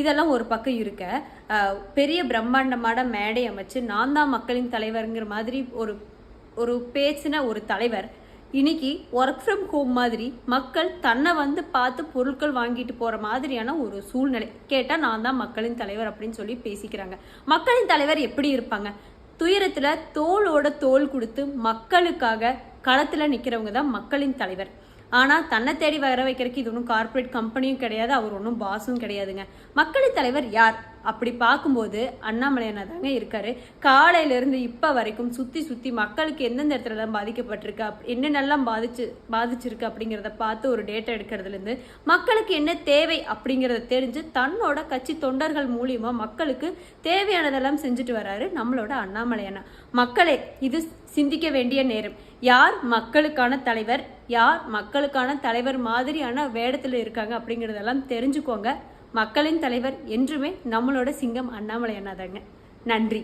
இதெல்லாம் ஒரு பக்கம் இருக்க, பெரிய பிரம்மாண்டமான மேடை அமைச்சு நான் தான் மக்களின் தலைவருங்கிற மாதிரி ஒரு பேசின ஒரு தலைவர் இன்னைக்கு ஒர்க் ஃப்ரம் ஹோம் மாதிரி மக்கள் தன்னை வந்து பார்த்து பொருட்கள் வாங்கிட்டு போற மாதிரியான ஒரு சூழ்நிலை. கேட்டா நான் தான் மக்களின் தலைவர் அப்படின்னு சொல்லி பேசிக்கிறாங்க. மக்களின் தலைவர் எப்படி இருப்பாங்க? துயரத்துல தோளோட தோள் கொடுத்து மக்களுக்காக களத்துல நிக்கிறவங்க தான் மக்களின் தலைவர். ஆனால் தன்னை தேடி வர வைக்கிறதுக்கு இது ஒன்றும் கார்பரேட் கம்பெனியும் கிடையாது, அவர் ஒன்றும் பாஸும் கிடையாதுங்க. மக்களின் தலைவர் யார் அப்படி பார்க்கும்போது அண்ணாமலையானா தாங்க இருக்காரு. காலையிலேருந்து இப்போ வரைக்கும் சுற்றி மக்களுக்கு எந்தெந்த இடத்துலலாம் பாதிக்கப்பட்டிருக்கு, என்னென்னலாம் பாதிச்சிருக்கு அப்படிங்கிறத பார்த்து ஒரு டேட்டா எடுக்கிறதுலேருந்து மக்களுக்கு என்ன தேவை அப்படிங்கிறத தெரிஞ்சு தன்னோட கட்சி தொண்டர்கள் மூலியமாக மக்களுக்கு தேவையானதெல்லாம் செஞ்சுட்டு வராரு நம்மளோட அண்ணாமலையானா. மக்களே, இது சிந்திக்க வேண்டிய நேரம். யார் மக்களுக்கான தலைவர், யார் மக்களுக்கான தலைவர் மாதிரியான வேடத்தில் இருக்காங்க அப்படிங்கிறதெல்லாம் தெரிஞ்சுக்கோங்க. மக்களின் தலைவர் என்றுமே நம்மளோட சிங்கம் அண்ணாமலையானா தாங்க. நன்றி.